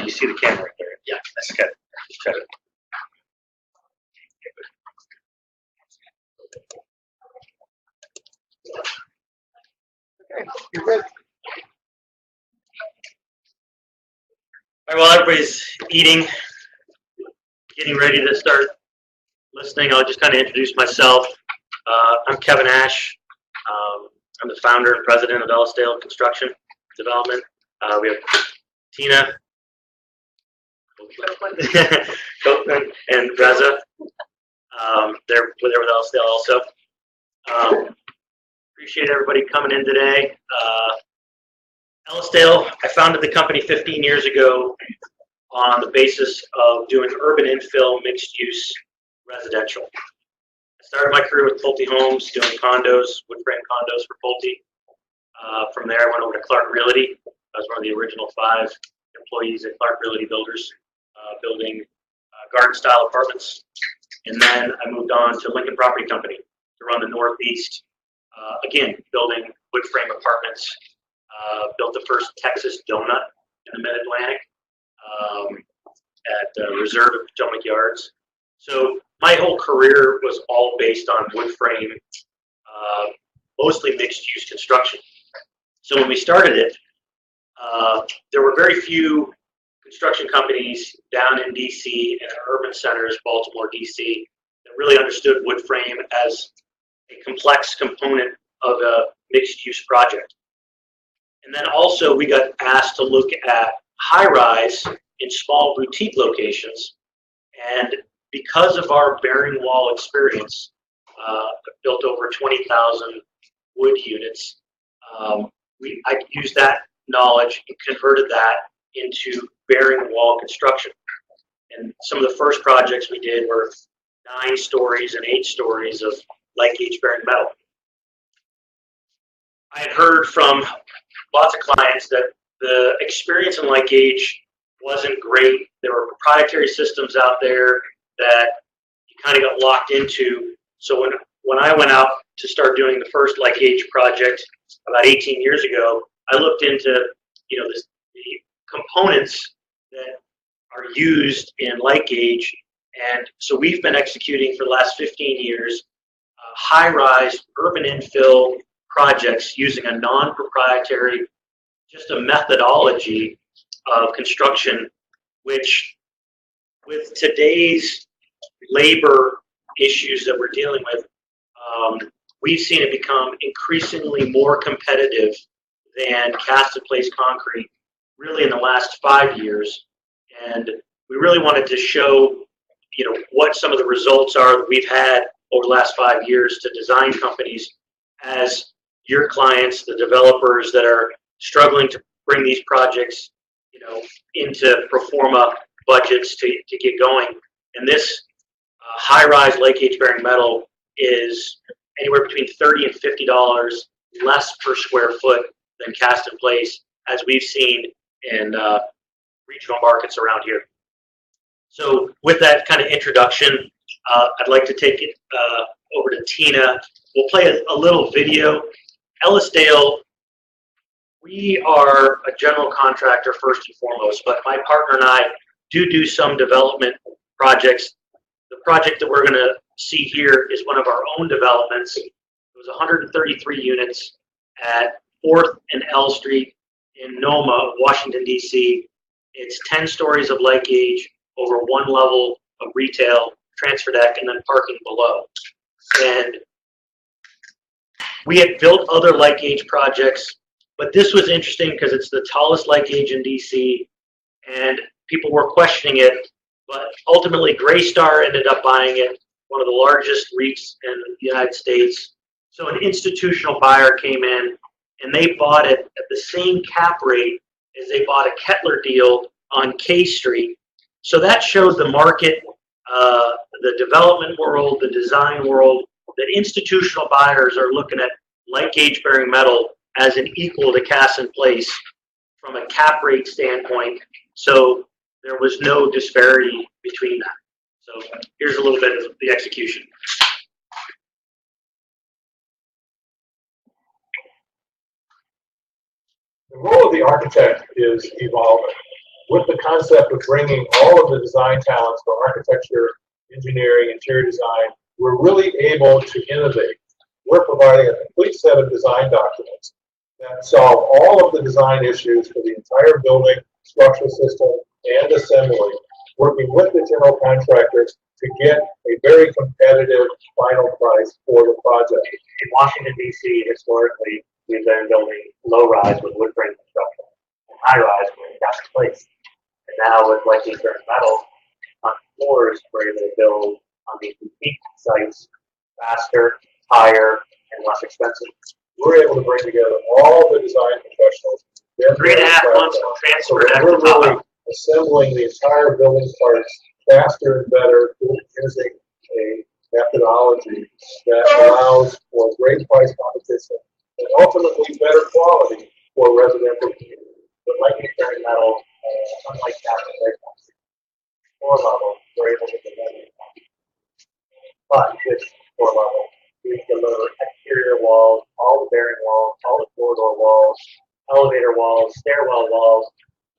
you see the camera right there? Yeah, that's good. Just check it. Okay, you're good. All right, while everybody's eating, getting ready to start listening, I'll just kind of introduce myself. I'm Kevin Ash. I'm the founder and president of Ellisdale Construction Development. We have Tina Copeland and Reza. They're with Ellisdale also. Appreciate everybody coming in today. Ellisdale, I founded the company 15 years ago on the basis of doing urban infill mixed-use residential. I started my career with Pulte Homes, doing condos, wood frame condos for Pulte. From there, I went over to Clark Realty. I was one of the original 5 employees at Clark Realty Builders, building garden-style apartments. And then I moved on to Lincoln Property Company to run the Northeast. Again, building wood frame apartments. Built the first Texas donut in the Mid-Atlantic at Reserve at Potomac Yards. So my whole career was all based on wood frame, mostly mixed-use construction. So when we started it, there were very few construction companies down in DC and urban centers, Baltimore, DC, that really understood wood frame as a complex component of a mixed-use project. And then also we got asked to look at high-rise in small boutique locations. And because of our bearing wall experience, built over 20,000 wood units, I used that knowledge and converted that into bearing wall construction. And some of the first projects we did were 9 stories and 8 stories of light gauge bearing metal. I had heard from lots of clients that the experience in light gauge wasn't great. There were proprietary systems out there that you kind of got locked into. So when I went out to start doing the first light gauge project about 18 years ago, I looked into the components that are used in light gauge. And so we've been executing for the last 15 years high-rise urban infill projects using a non-proprietary, just a methodology of construction, which with today's labor issues that we're dealing with, we've seen it become increasingly more competitive than cast-in-place concrete really in the last 5 years. And we really wanted to show what some of the results are that we've had over the last 5 years to design companies as your clients, the developers that are struggling to bring these projects, into pro forma budgets to get going. And this high-rise light gauge bearing metal is anywhere between $30 and $50 less per square foot than cast in place, as we've seen in regional markets around here. So with that kind of introduction, I'd like to take it over to Tina. We'll play a little video. Ellisdale, we are a general contractor first and foremost, but my partner and I do some development projects. The project that we're going to see here is one of our own developments. It was 133 units at 4th and L Street in Noma, Washington, D.C. It's 10 stories of light gauge over 1 level of retail, transfer deck, and then parking below. And we had built other light gauge projects, but this was interesting because it's the tallest light gauge in DC, and people were questioning it, but ultimately Greystar ended up buying it, one of the largest REITs in the United States. So an institutional buyer came in, and they bought it at the same cap rate as they bought a Kettler deal on K Street. So that showed the market, the development world, the design world, that institutional buyers are looking at light gauge bearing metal as an equal to cast in place from a cap rate standpoint. So there was no disparity between that. So here's a little bit of the execution. The role of the architect is evolving. with the concept of bringing all of the design talents for architecture, engineering, interior design, we're really able to innovate. We're providing a complete set of design documents that solve all of the design issues for the entire building, structural system, and assembly, working with the general contractors to get a very competitive final price for the project. In Washington, D.C., historically, we've been building low-rise with wood frame construction and high-rise with cast place. And now with Like Eastern Metal on floors, we're able to build on these boutique sites faster, higher, and less expensive. We're able to bring together all the design professionals. 3.5 months from transfer So we're really assembling the entire building parts faster and better using a methodology that allows for great price competition and ultimately better quality for residential communities. But Like Eastern Metal, unlike that, floor level, we're able to deliver. But this floor level, we deliver exterior walls, all the bearing walls, all the corridor walls, elevator walls, stairwell walls.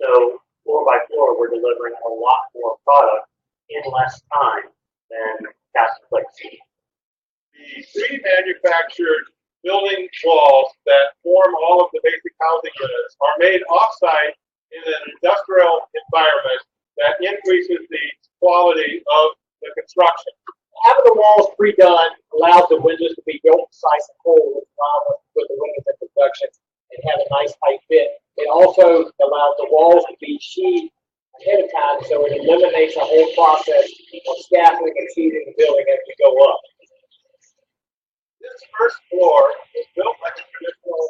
So floor by floor, we're delivering a lot more product in less time than cast and flake. The pre-manufactured building walls that form all of the basic housing units are made off-site in an industrial environment that increases the quality of the construction. Having the walls pre-done allows the windows to be built precise and cold, which allows us to put the windows in production and have a nice tight fit. It also allows the walls to be sheathed ahead of time, so it eliminates the whole process of scaffolding and sheathing the building as we go up. This first floor is built like a traditional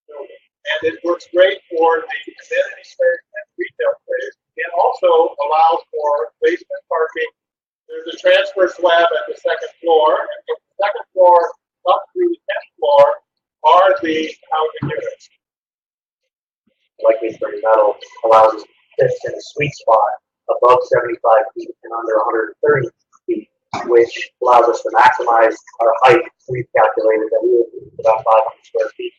building, and it works great for the amenity space and retail space. It also allows for basement parking. There's a transfer slab at the second floor, and from the second floor up through the 10th floor are the housing units. Like Eastern Metal allows us to fit in a sweet spot above 75 feet and under 130 feet, which allows us to maximize our height. We've calculated that we would need about 500 square feet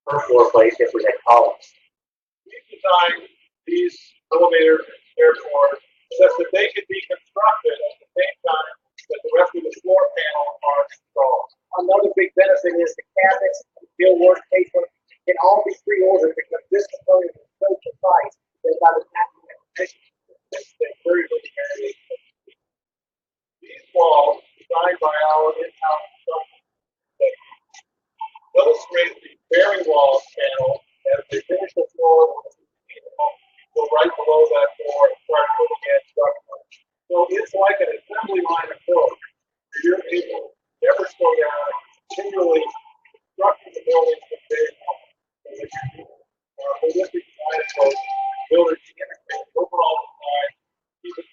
per floor plate if we had columns. We've designed these elevators and stairboards such that they can be constructed at the same time that the rest of the floor panel are installed. Another big benefit is the cabinets, millwork, casement can all be pre-ordered because this component is so precise that by the time you have It's very handy. These walls, designed by our in-house construction team, illustrate the bearing wall panel as they finish the floor. Go right below that floor and start putting in structure. So it's like an assembly line approach. You're able to never slow down, continually constructing the buildings with bearing walls. Holistic design approach, builders to integrate the overall design.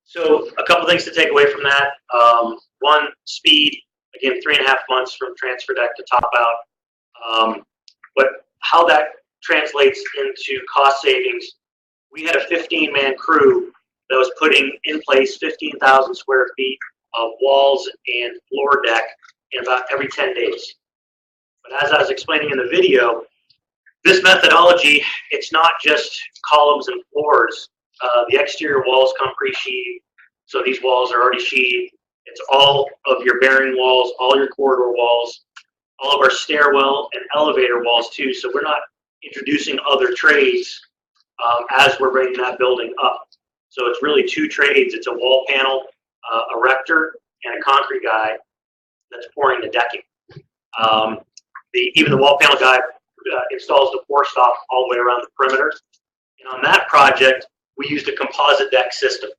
So a couple things to take away from that. One, speed. Again, 3.5 months from transfer deck to top out. But how that translates into cost savings, we had a 15-man crew that was putting in place 15,000 square feet of walls and floor deck in about every 10 days. But as I was explaining in the video, this methodology, it's not just columns and floors. The exterior walls come pre-sheathed, so these walls are already sheathed. It's all of your bearing walls, all your corridor walls, all of our stairwell and elevator walls too, so we're not introducing other trades as we're bringing that building up. So it's really two trades. It's a wall panel erector and a concrete guy that's pouring the decking. Even the wall panel guy installs the pour stop all the way around the perimeter. And on that project, we used a composite deck system.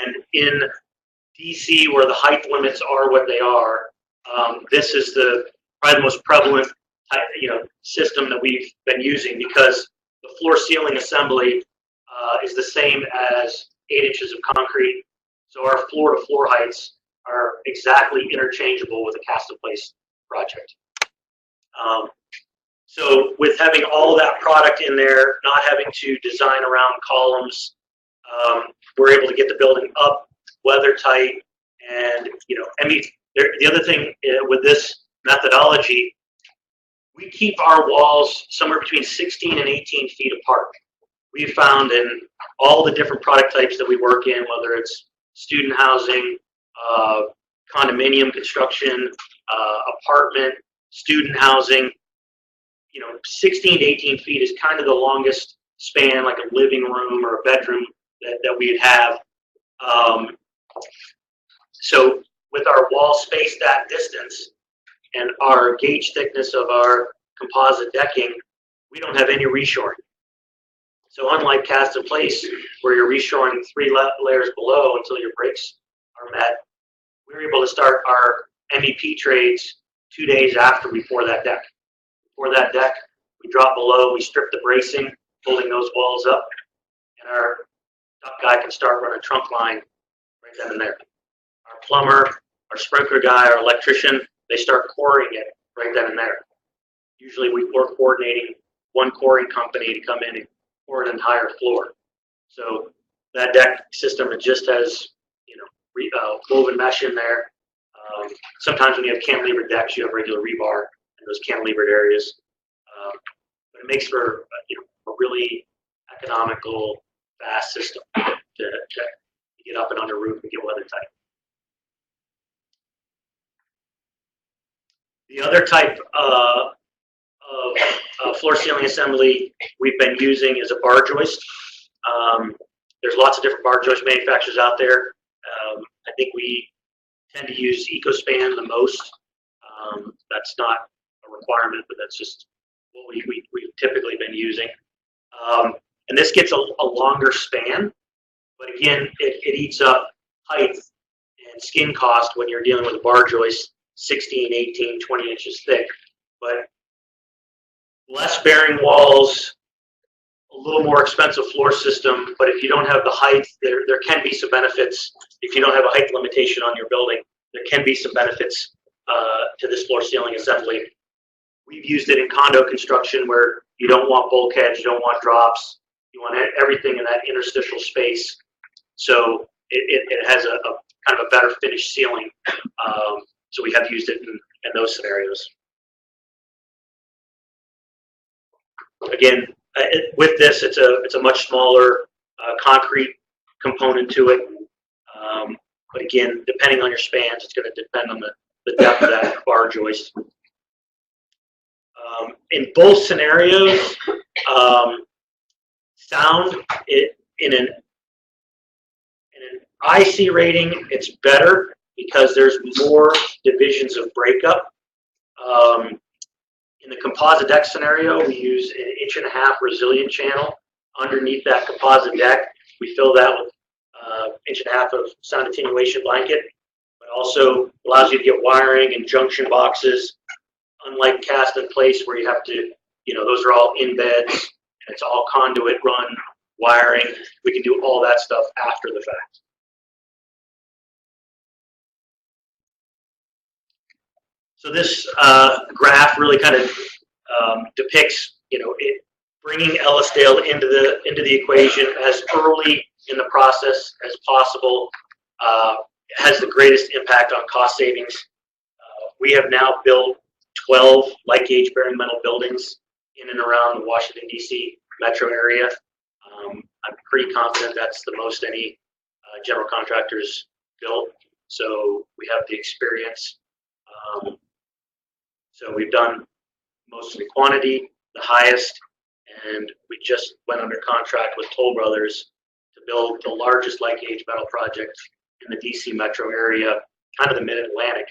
And in DC, where the height limits are what they are, this is probably the most prevalent system that we've been using, because the floor ceiling assembly is the same as 8 inches of concrete. So our floor to floor heights are exactly interchangeable with a cast in place project. So with having all of that product in there, not having to design around columns, we're able to get the building up weather tight, and the other thing with this methodology, we keep our walls somewhere between 16 and 18 feet apart. We've found in all the different product types that we work in, whether it's student housing, condominium construction, apartment, student housing, 16 to 18 feet is kind of the longest span, like a living room or a bedroom that we'd have. So with our wall space that distance and our gauge thickness of our composite decking, we don't have any reshoring. So unlike cast in place, where you're reshoring 3 layers below until your breaks are met, we're able to start our MEP trades 2 days after we pour that deck. Pour that deck, we drop below, we strip the bracing, pulling those walls up, and our duct guy can start running trunk line right then and there. Our plumber, our sprinkler guy, our electrician, they start coring it right then and there. Usually we're coordinating one coring company to come in and core an entire floor. So that deck system, it just has woven mesh in there. Sometimes when you have cantilevered decks, you have regular rebar in those cantilevered areas. But it makes for a really economical, fast system to get up and under roof and get weather tight. The other type of floor ceiling assembly we've been using is a bar joist. There's lots of different bar joist manufacturers out there. I think we tend to use EcoSpan the most. That's not a requirement, but that's just what we've typically been using. And this gets a longer span, but again, it eats up height and skin cost when you're dealing with a bar joist 16, 18, 20 inches thick. But less bearing walls, a little more expensive floor system, but if you don't have the height, there can be some benefits. If you don't have a height limitation on your building, there can be some benefits to this floor ceiling assembly. We've used it in condo construction where you don't want bulkheads, you don't want drops, you want everything in that interstitial space. So it has a kind of a better finished ceiling. So we have used it in those scenarios. Again, with this, it's a much smaller concrete component to it. But again, depending on your spans, it's going to depend on the depth of that bar joist. In both scenarios, sound in an IC rating, it's better because there's more divisions of breakup. In the composite deck scenario, we use an 1.5-inch resilient channel underneath that composite deck. We fill that with 1.5 inch of sound attenuation blanket, but also allows you to get wiring and junction boxes. Unlike cast in place where you have to, those are all in beds and it's all conduit run wiring. We can do all that stuff after the fact. So this graph really kind of depicts, bringing Ellisdale into the equation as early in the process as possible. Has the greatest impact on cost savings. We have now built 12 light gauge bearing metal buildings in and around the Washington, D.C. metro area. I'm pretty confident that's the most any general contractors built. So we have the experience. So we've done most of the quantity, the highest, and we just went under contract with Toll Brothers to build the largest light gauge metal project in the DC metro area, kind of the mid-Atlantic.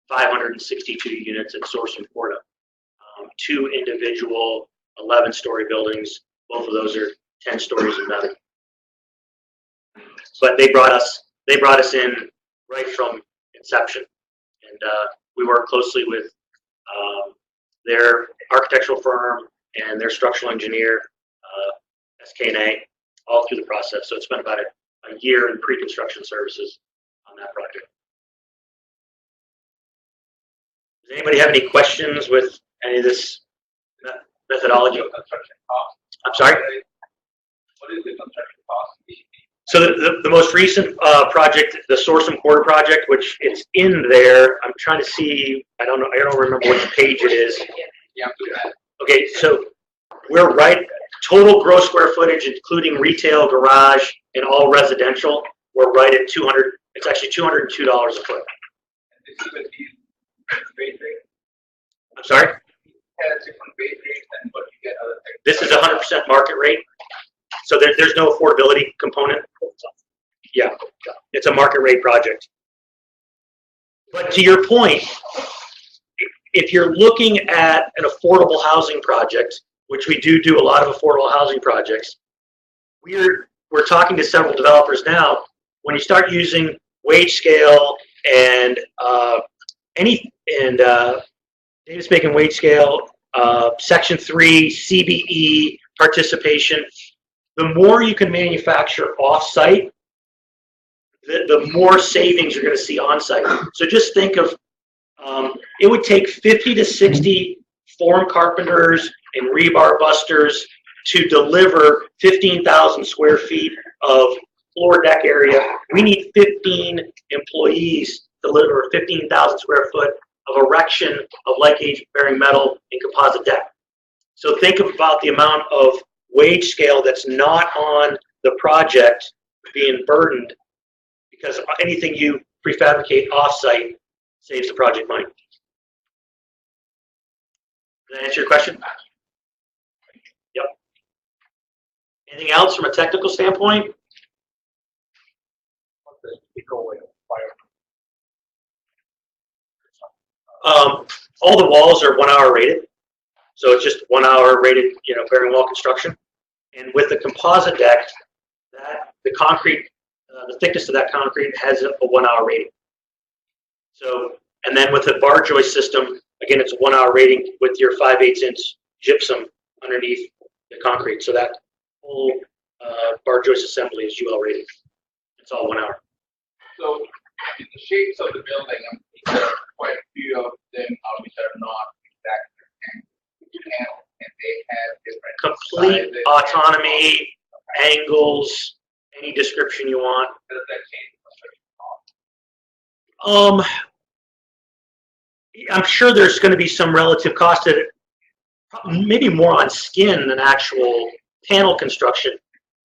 562 units at Source and Porta. 2 individual 11-story buildings. Both of those are 10 stories and better. But they brought us in right from inception, and we work closely with their architectural firm and their structural engineer, SK&A, all through the process. So it's been about a year in pre-construction services on that project. Does anybody have any questions with any of this methodology? Construction cost. I'm sorry? What is the construction cost? So the most recent project, the Sourcem Quarter project, which it's in there. I'm trying to see. I don't know. I don't remember which page it is. Yeah, Okay, so we're right. Total gross square footage, including retail, garage, and all residential. We're right at 200. It's actually $202 a foot. this is a base rate. I'm sorry. Has different base rates than what you get other things. This is 100% market rate. So there's no affordability component. Yeah, it's a market rate project. But to your point, if you're looking at an affordable housing project, which we do a lot of affordable housing projects, we're talking to several developers now. When you start using wage scale and Davis-Bacon wage scale, Section 3, CBE participation, the more you can manufacture off-site, the more savings you're going to see on-site. So just think of, it would take 50 to 60 form carpenters and rebar busters to deliver 15,000 square feet of floor deck area. We need 15 employees to deliver 15,000 square foot of erection of like age bearing metal and composite deck. So think about the amount of wage scale that's not on the project being burdened, because anything you prefabricate off-site saves the project money. Does that answer your question? Yep. Anything else from a technical standpoint? All the walls are 1 hour rated. So it's just 1 hour rated, bearing wall construction. And with the composite deck, the concrete, the thickness of that concrete has a 1 hour rating. So, and then with the bar joist system, again, it's a 1 hour rating with your 5/8 inch gypsum underneath the concrete. So that whole bar joist assembly is UL rated. It's all 1 hour. So in the shapes of the building, there are quite a few of them which are not exactly panel, and they have different Complete sizes. autonomy, angles, any description you want. Does that change the construction cost? I'm sure there's going to be some relative cost to it, maybe more on skin than actual panel construction.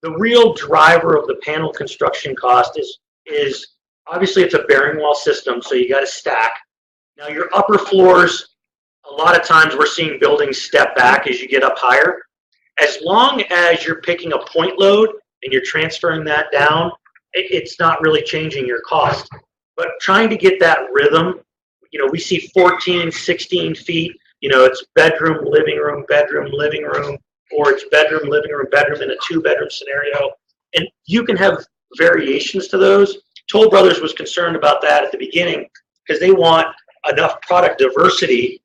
The real driver of the panel construction cost is obviously it's a bearing wall system, so you got to stack. Now your upper floors, a lot of times we're seeing buildings step back as you get up higher. As long as you're picking a point load and you're transferring that down, it's not really changing your cost. But trying to get that rhythm, we see 14, 16 feet, it's bedroom, living room, or it's bedroom, living room, bedroom in a 2-bedroom scenario. And you can have variations to those. Toll Brothers was concerned about that at the beginning because they want enough product diversity,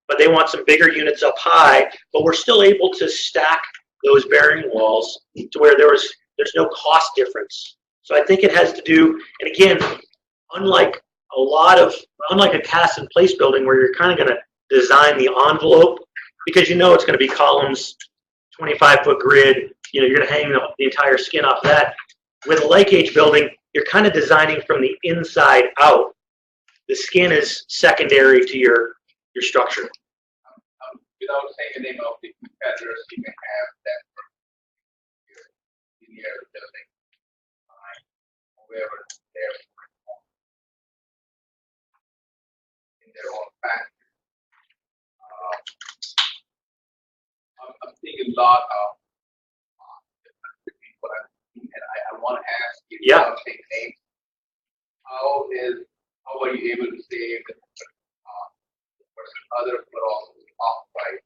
but they want some bigger units up high, but we're still able to stack those bearing walls to where there's no cost difference. So I think it has to do, and again, unlike a cast in place building where you're kind of going to design the envelope, because it's going to be columns, 25-foot grid, you're going to hang the entire skin off of that. With a like age building, you're kind of designing from the inside out. The skin is secondary to your structure. Without saying the name of the competitors, you can have that in your building, whoever they're in their own factory. I'm seeing a lot of different people, and I want to ask you, without saying names, how are you able to save the versus others, but also off-site?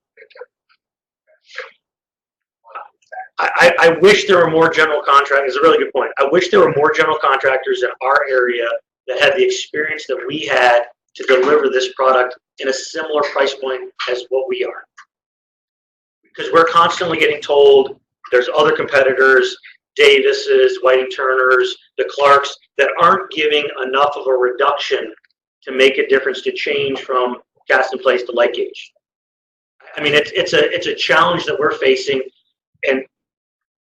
I wish there were more general contractors. It's a really good point. I wish there were more general contractors in our area that had the experience that we had to deliver this product in a similar price point as what we are. Because we're constantly getting told there's other competitors, Davis's, Whiting Turners, the Clarks, that aren't giving enough of a reduction to make a difference to change from cast in place to light gauge. I mean, it's a challenge that we're facing, and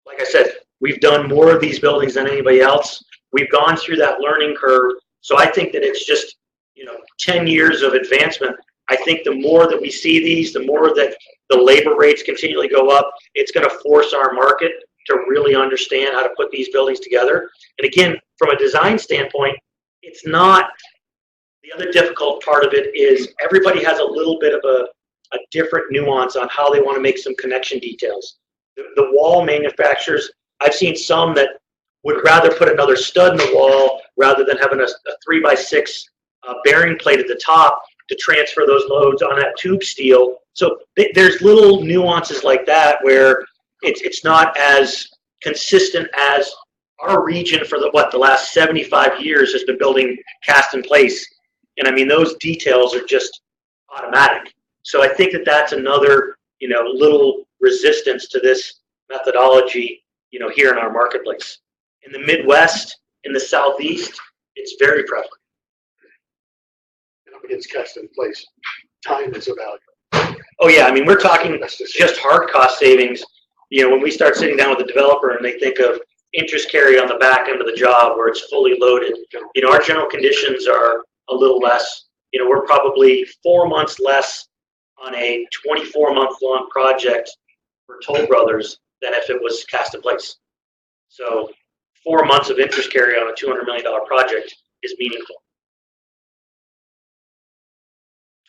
like I said, We've done more of these buildings than anybody else. We've gone through that learning curve. So I think that it's just, 10 years of advancement. I think the more that we see these, the more that the labor rates continually go up, it's going to force our market to really understand how to put these buildings together. And again, from a design standpoint, it's not, the other difficult part of it is everybody has a little bit of a different nuance on how they want to make some connection details. The wall manufacturers, I've seen some that would rather put another stud in the wall rather than having a 3x6 bearing plate at the top to transfer those loads on that tube steel. So there's little nuances like that where it's not as consistent as our region for the last 75 years has been building cast in place. And I mean, those details are just automatic. So I think that that's another, little resistance to this methodology, here in our marketplace. In the Midwest, in the Southeast, it's very prevalent. It's cast in place. Time is a value. Oh yeah, I mean, we're talking just hard cost savings. When we start sitting down with the developer and they think of interest carry on the back end of the job where it's fully loaded, our general conditions are a little less. We're probably 4 months less on a 24-month long project for Toll Brothers than if it was cast in place. So 4 months of interest carry on a $200 million project is meaningful.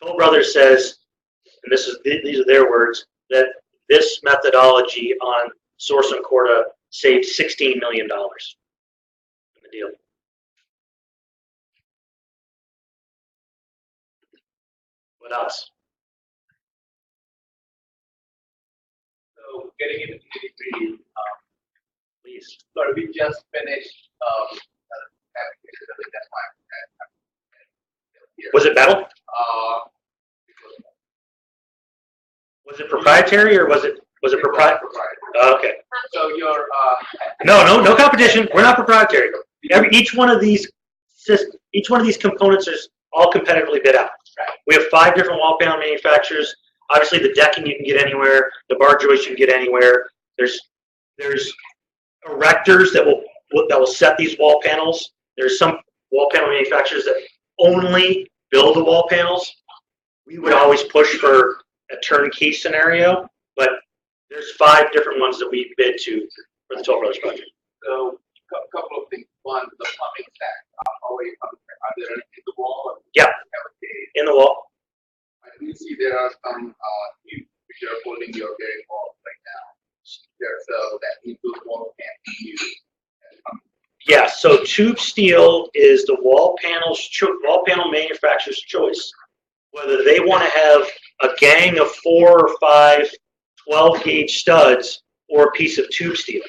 Toll Brothers says, and these are their words, that this methodology on Source and Corda saved $16 million in the deal. What else? So getting into nitty-gritty, Please. so we just finished Was it metal? Was it proprietary or was it proprietary? Okay. So your No competition. We're not proprietary. Each one of these components is all competitively bid out. We have 5 different wall panel manufacturers. Obviously, the decking you can get anywhere. The bar joist you can get anywhere. There's erectors that will set these wall panels. There's some wall panel manufacturers that only build the wall panels. We would always push for a turnkey scenario, but there's 5 different ones that we bid to for the Toll Brothers project. so a couple of things. One, the plumbing stack. Are there in the wall? Yeah. In the wall. I do see there are some which are holding your bearing walls right now. So that means those walls can't be used. Yeah, so tube steel is the wall panel manufacturer's choice. Whether they want to have a gang of 4 or 5 12-gauge studs or a piece of tube steel.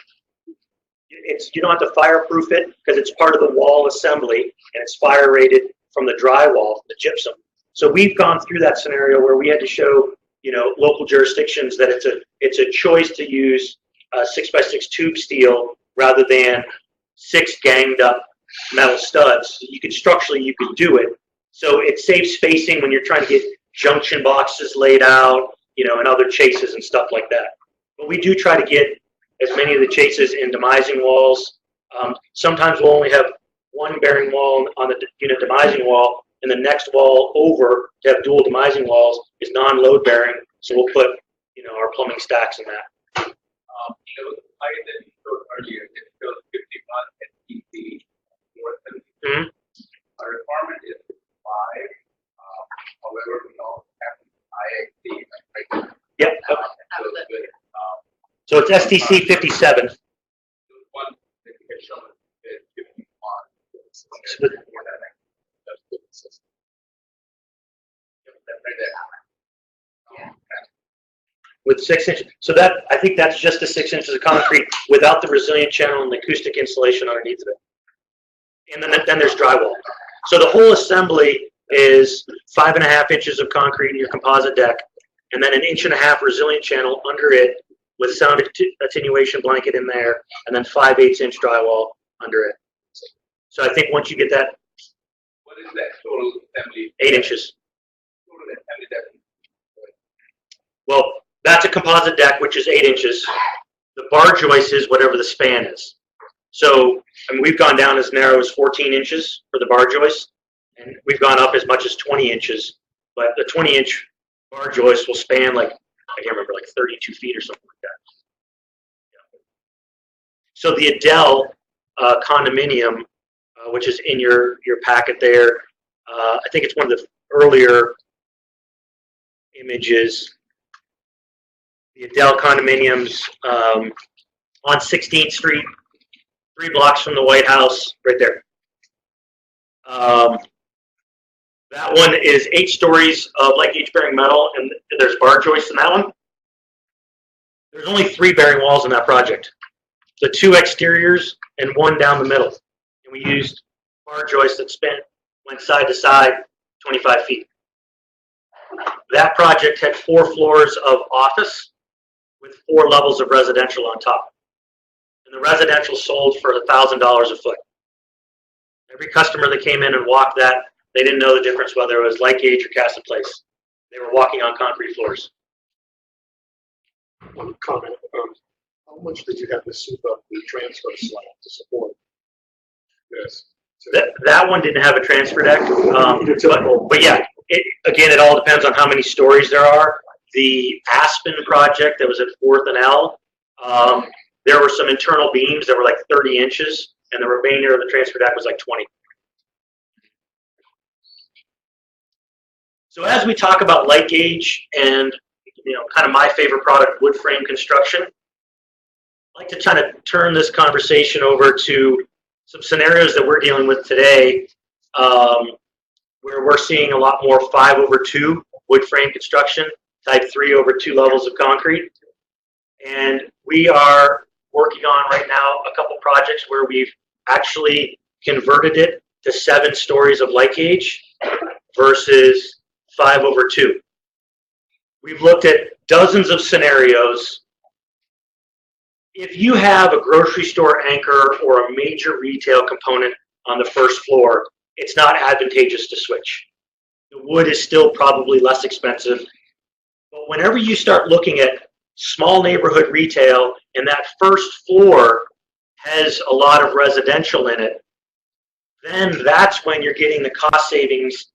You don't have to fireproof it because it's part of the wall assembly and it's fire rated from the drywall, the gypsum. So we've gone through that scenario where we had to show, local jurisdictions that it's a choice to use 6x6 tube steel rather than 6 ganged up metal studs. Structurally you could do it. So it saves spacing when you're trying to get junction boxes laid out, and other chases and stuff like that. But we do try to get as many of the chases in demising walls. Sometimes we'll only have 1 bearing wall on the unit demising wall, and the next wall over to have dual demising walls is non-load bearing. So we'll put, our plumbing stacks in that. There was a slide that you showed earlier that shows 51 STC. Mm-hmm. Our requirement is 5. However, we also have IXC. Right? Yep. So it's STC 57. The one that you had shown is 51. So the- with 6 inches. So I think that's just the 6 inches of concrete without the resilient channel and the acoustic insulation underneath of it. And then there's drywall. So the whole assembly is 5.5 inches of concrete in your composite deck, and then 1.5 inch resilient channel under it with sound attenuation blanket in there, and then 5/8 inch drywall under it. So I think once you get that, What is that total assembly? 8 inches. Total assembly that Well, that's a composite deck, which is 8 inches. The bar joist is whatever the span is. So, I mean, we've gone down as narrow as 14 inches for the bar joist, and we've gone up as much as 20 inches, but the 20-inch bar joist will span like, I can't remember, like 32 feet or something like that. So the Adele condominium, which is in your packet there, I think it's one of the earlier images. The Adele condominiums on 16th Street, 3 blocks from the White House, right there. That one is 8 stories of light gauge bearing metal, and there's bar joists in that one. There's only 3 bearing walls in that project. The 2 exteriors and 1 down the middle. And we used bar joists that went side to side 25 feet. That project had 4 floors of office with 4 levels of residential on top. And the residential sold for $1,000 a foot. Every customer that came in and walked that, they didn't know the difference whether it was light gauge or cast in place. They were walking on concrete floors. One comment, how much did you have to soup up the transfer slab to support this? That one didn't have a transfer deck, but yeah, again, it all depends on how many stories there are. The Aspen project that was at 4th and L, there were some internal beams that were like 30 inches, and the remainder of the transfer deck was like 20. So as we talk about light gauge and, you know, kind of my favorite product, wood frame construction, I'd like to kind of turn this conversation over to some scenarios that we're dealing with today, where we're seeing a lot more 5/2 wood frame construction, type 3 over 2 levels of concrete. And we are working on right now a couple projects where we've actually converted it to 7 stories of light gauge versus 5/2. We've looked at dozens of scenarios. If you have a grocery store anchor or a major retail component on the first floor, it's not advantageous to switch. The wood is still probably less expensive. But whenever you start looking at small neighborhood retail and that first floor has a lot of residential in it, then that's when you're getting the cost savings.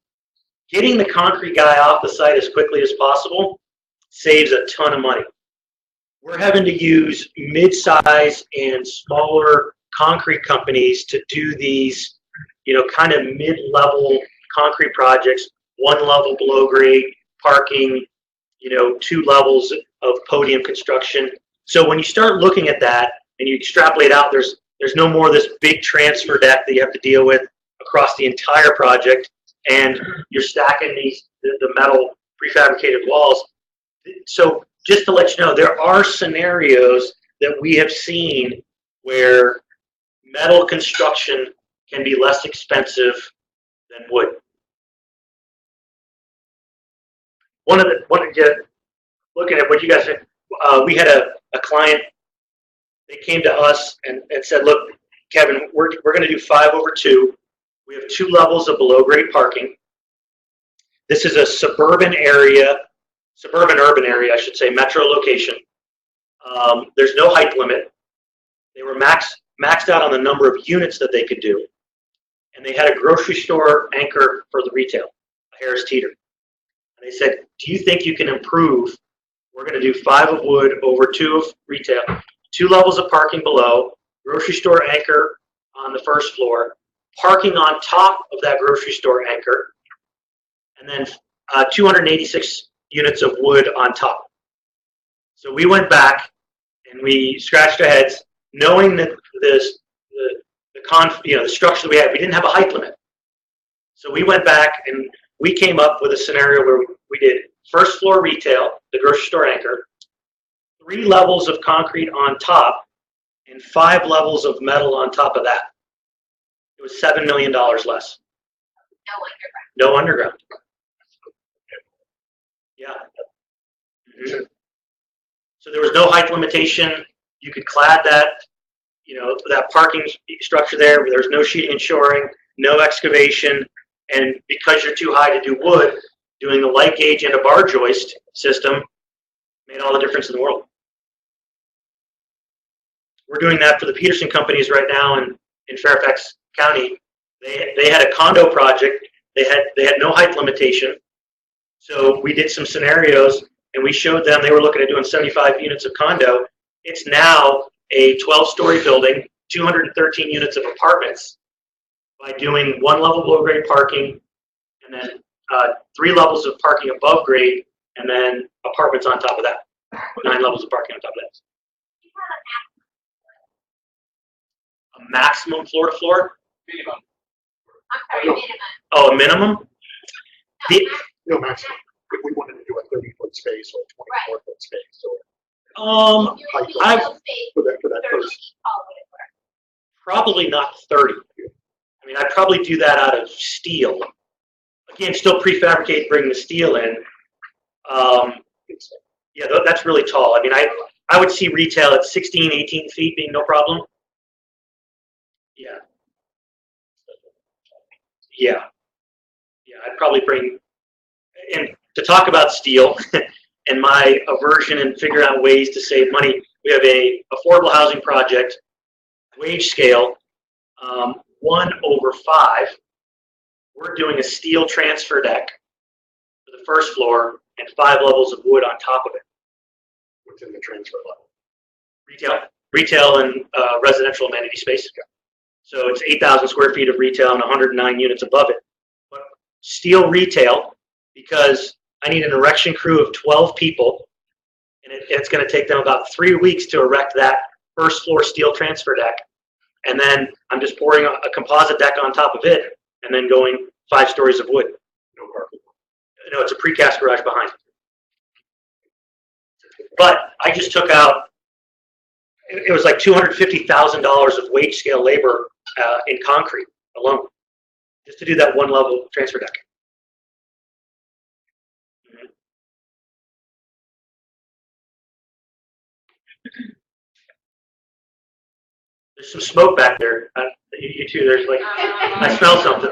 Getting the concrete guy off the site as quickly as possible saves a ton of money. We're having to use mid-size and smaller concrete companies to do these, you know, kind of mid-level concrete projects, 1 level below grade, parking, you know, 2 levels of podium construction. So when you start looking at that and you extrapolate out, there's no more of this big transfer deck that you have to deal with across the entire project, and you're stacking the metal prefabricated walls. So just to let you know, there are scenarios that we have seen where metal construction can be less expensive than wood. Looking at what you guys said, we had a client, they came to us and said, look, Kevin, we're going to do 5/2. We have 2 levels of below grade parking. This is a suburban urban area, I should say, metro location. There's no height limit. They were maxed out on the number of units that they could do. And they had a grocery store anchor for the retail, a Harris Teeter. And they said, do you think you can improve? We're going to do 5 of wood over 2 of retail, 2 levels of parking below, grocery store anchor on the first floor, parking on top of that grocery store anchor, and then 286 units of wood on top. So we went back and we scratched our heads, knowing that the structure that we had, we didn't have a height limit. So we went back and we came up with a scenario where we did first floor retail, the grocery store anchor, 3 levels of concrete on top, and 5 levels of metal on top of that. It was $7 million less. No underground. Yeah. Mm-hmm. So there was no height limitation. You could clad that, you know, that parking structure there. There's no sheeting and shoring, no excavation, and because you're too high to do wood, doing the light gauge and a bar joist system made all the difference in the world. we're doing that for the Peterson companies right now in Fairfax County. They had a condo project. They had no height limitation. So we did some scenarios and we showed them, they were looking at doing 75 units of condo. It's now a 12-story building, 213 units of apartments by doing 1 level below grade parking and then 3 levels of parking above grade and then apartments on top of that. 9 levels of parking on top of that. A maximum floor to floor? Minimum. I'm sorry, minimum. Oh, a minimum? The, No, maximum. If we wanted to do a 30-foot space or a 24-foot space, or If you're I- in the space, for that 30 first. feet tall would it work? probably not 30. I mean, I'd probably do that out of steel. Again, still prefabricate, bring the steel in. Yeah, that's really tall. I mean, I would see retail at 16, 18 feet being no problem. Yeah. Yeah. Yeah, I'd probably bring, and to talk about steel and my aversion and figure out ways to save money, we have a affordable housing project, wage scale, 1/5. We're doing a steel transfer deck for the first floor and 5 levels of wood on top of it. Within the transfer level. Retail and residential amenity space. So it's 8,000 square feet of retail and 109 units above it. But steel retail, because I need an erection crew of 12 people, and it's going to take them about 3 weeks to erect that first floor steel transfer deck. And then I'm just pouring a composite deck on top of it, and then going 5 stories of wood. No parking. No, it's a precast garage behind. But I just took out, it was like $250,000 of wage scale labor in concrete alone, just to do that 1 level transfer deck. There's some smoke back there. You too, there's like, I smell something.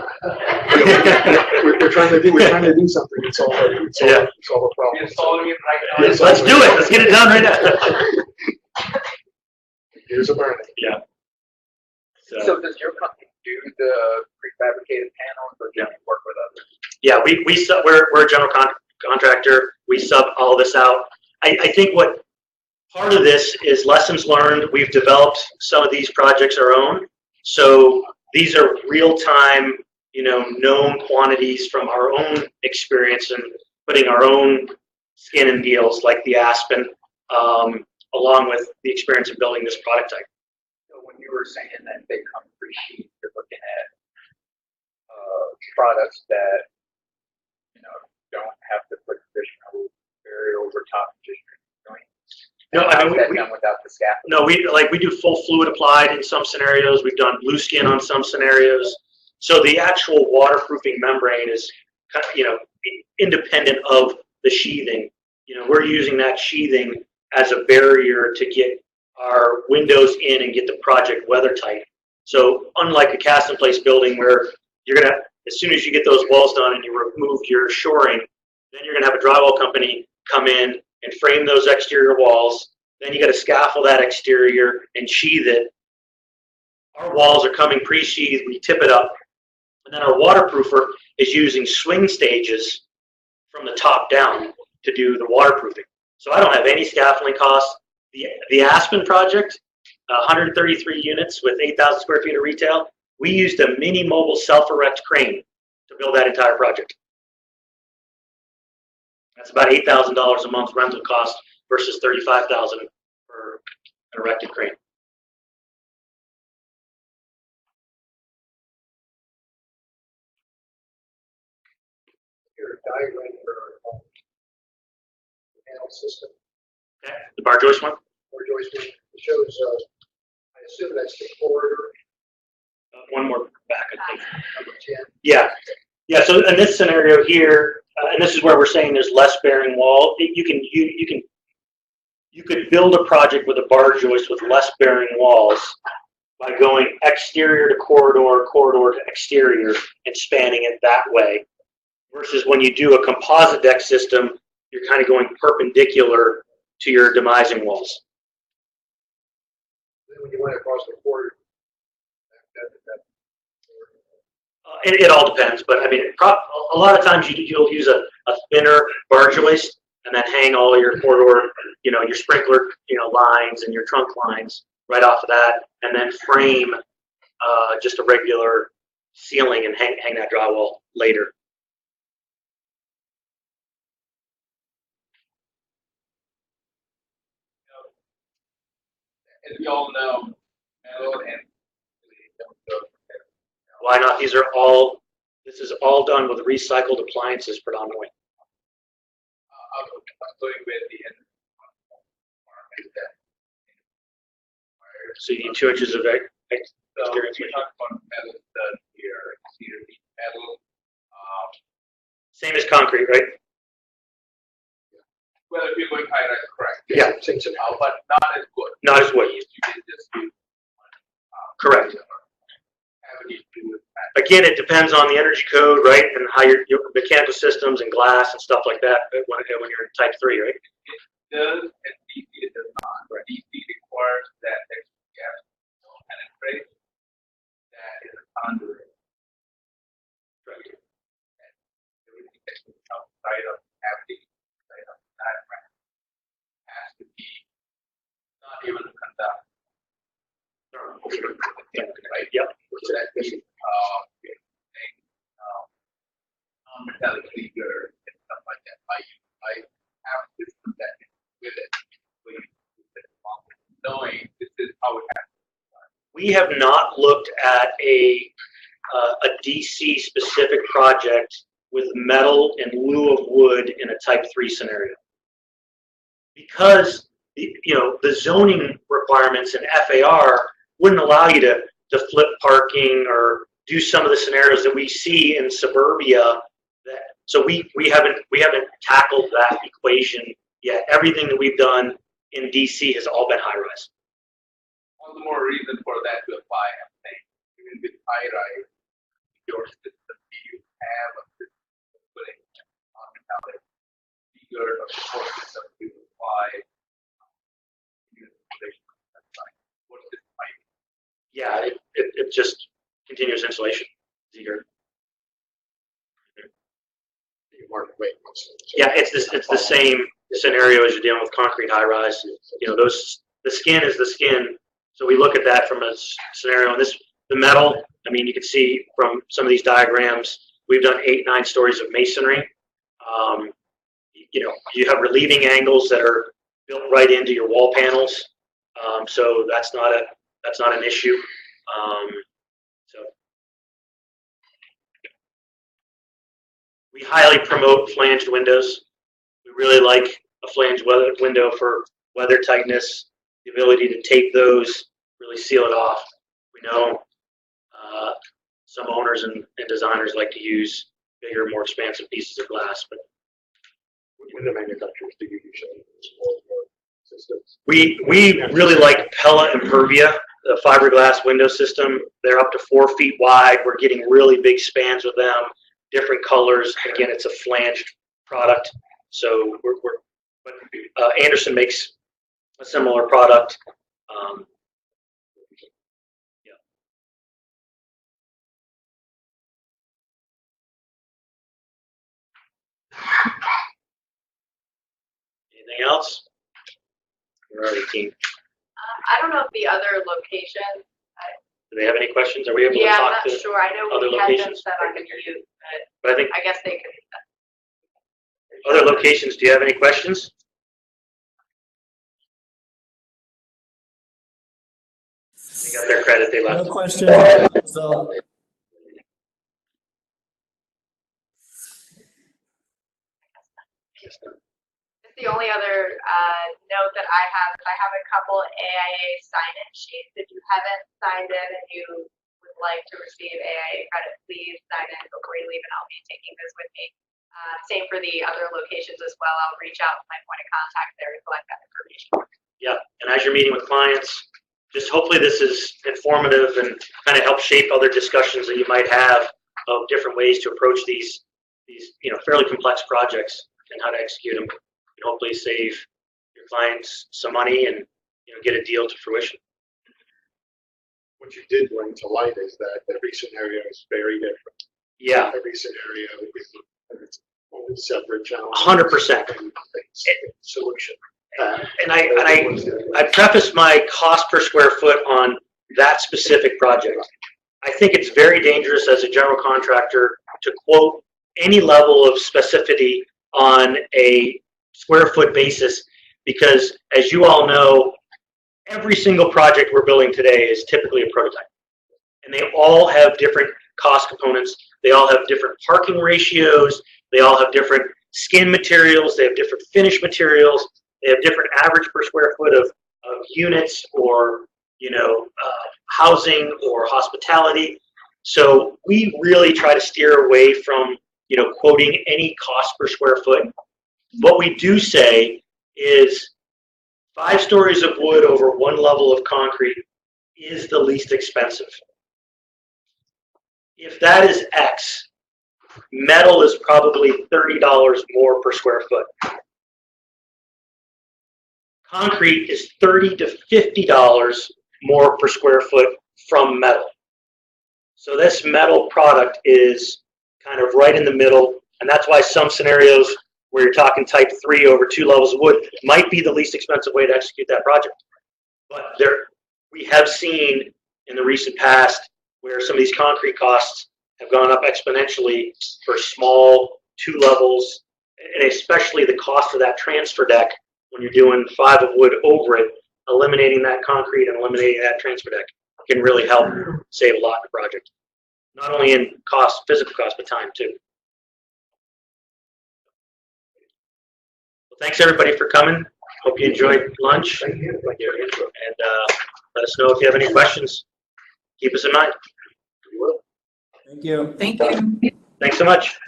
We're trying to do something. It's all a problem. We're solving it right now. Yes. Let's do it. Let's get it done right now. Here's a burning. Yeah. So does your company do the prefabricated panels or do you work with others? Yeah, we're a general contractor. We sub all this out. I think what part of this is lessons learned. We've developed some of these projects our own. So these are real-time, known quantities from our own experience and putting our own skin in deals like the Aspen, along with the experience of building this product type. So when you were saying that they come pre-sheet, you're looking at products that, don't have to put additional barrier over top just joint. No, I mean, How's that we done without the scaffolding? No, we do full fluid applied in some scenarios. We've done blue skin on some scenarios. So the actual waterproofing membrane is, independent of the sheathing. We're using that sheathing as a barrier to get our windows in and get the project weather tight. So unlike a cast in place building where you're gonna, as soon as you get those walls done and you remove your shoring, then you're gonna have a drywall company come in and frame those exterior walls. Then you got to scaffold that exterior and sheathe it. Our walls are coming pre-sheathed. We tip it up, and then our waterproofer is using swing stages from the top down to do the waterproofing. So I don't have any scaffolding costs. The Aspen project, 133 units with 8,000 square feet of retail. We used a mini mobile self-erect crane to build that entire project. That's about $8,000 a month rental cost versus $35,000 for an erected crane. Your diagram for the panel system, Okay, the bar joist one. or Joyce, it shows, I assume that's the corridor, One more back, I think. number 10. Yeah, yeah. So in this scenario here, and this is where we're saying there's less bearing wall. You could build a project with a bar joist with less bearing walls by going exterior to corridor, corridor to exterior, and spanning it that way. Versus when you do a composite deck system, you're kind of going perpendicular to your demising walls. Then when you went across the border, It all depends, but I mean, a lot of times you'll use a thinner bar joist and then hang all your corridor, your sprinkler, lines and your trunk lines right off of that, and then frame just a regular ceiling and hang that drywall later. As we all know, metal and Why not? This is all done with recycled appliances predominantly. I'm going with the end. So you need 2 inches of experience. We talked about metal stud here, cedar beam metal. Same as concrete, right? Well, if you're going high rise, correct. Yeah. same scenario. But not as good. Not as wood. You can just do. Correct. Have any to do with that. Again, it depends on the energy code, right, and how your mechanical systems and glass and stuff like that when you're in type 3, right? It does, and DC it does not. DC requires that extra gas don't penetrate. That is a conduit. Right. And everything that comes outside of cavity, outside of diaphragm, has to be not able to conduct. Right? Yep. So that means, non-metallic leader and stuff like that. I have a system that is with it. Knowing this is how it happens. We have not looked at a DC specific project with metal in lieu of wood in a type 3 scenario. Because the zoning requirements in FAR wouldn't allow you to flip parking or do some of the scenarios that we see in suburbia. So we haven't tackled that equation yet. Everything that we've done in DC has all been high rise. All the more reason for that to apply. I'm saying, even with high rise, your system, you have a system putting on metallic figure of support system to apply. What is this pipe? Yeah, it just continuous insulation. Easier. You mark weight. Yeah, it's the same scenario as you're dealing with concrete high rise. The skin is the skin. So we look at that from a scenario. And the metal, I mean, you can see from some of these diagrams, we've done 8-9 stories of masonry. You have relieving angles that are built right into your wall panels. So that's not an issue. We highly promote flanged windows. We really like a flanged window for weather tightness, the ability to tape those, really seal it off. We know some owners and designers like to use bigger, more expansive pieces of glass, but Window manufacturers do usually small systems. we really like Pella and Pervia, the fiberglass window system. They're up to 4 feet wide. We're getting really big spans with them, different colors. Again, it's a flanged product. So Anderson makes a similar product. Anything else? We're already team. I don't know if the other locations, Do they have any questions? Are we able to yeah, I'm talk not to sure. I know other we had them locations? set on mute, But I think but I guess they could. other locations, do you have any questions? They got their credit, they left. No question. So, Just the only other note that I have a couple AIA sign-in sheets. If you haven't signed in and you would like to receive AIA credit, please sign in before you leave, and I'll be taking this with me. Same for the other locations as well. I'll reach out to my point of contact there to collect that information. Yeah, and as you're meeting with clients, just hopefully this is informative and kind of help shape other discussions that you might have of different ways to approach these fairly complex projects and how to execute them. And hopefully save your clients some money and get a deal to fruition. what you did bring to light is that every scenario is very different. Yeah, Every scenario is its own separate challenge. 100%. And solution. And I preface my cost per square foot on that specific project. I think it's very dangerous as a general contractor to quote any level of specificity on a square foot basis, because as you all know, every single project we're building today is typically a prototype. And they all have different cost components. They all have different parking ratios. They all have different skin materials. They have different finish materials. They have different average per square foot of units or, housing or hospitality. So we really try to steer away from, quoting any cost per square foot. What we do say is 5 stories of wood over 1 level of concrete is the least expensive. If that is X, metal is probably $30 more per square foot. Concrete is $30 to $50 more per square foot from metal. So this metal product is kind of right in the middle, and that's why some scenarios where you're talking type 3 over 2 levels of wood might be the least expensive way to execute that project. But we have seen in the recent past where some of these concrete costs have gone up exponentially for small 2 levels, and especially the cost of that transfer deck when you're doing 5 of wood over it. Eliminating that concrete and eliminating that transfer deck can really help save a lot in the project. Not only in cost, physical cost, but time too. Well, thanks everybody for coming. Hope you enjoyed lunch. Thank you. And let us know if you have any questions. Keep us in mind. We will. Thank you. Thank you. Thanks so much.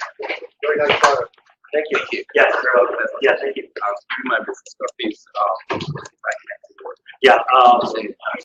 Very nice product. Thank you. Yeah, yeah, thank you. My business stuff is, Yeah.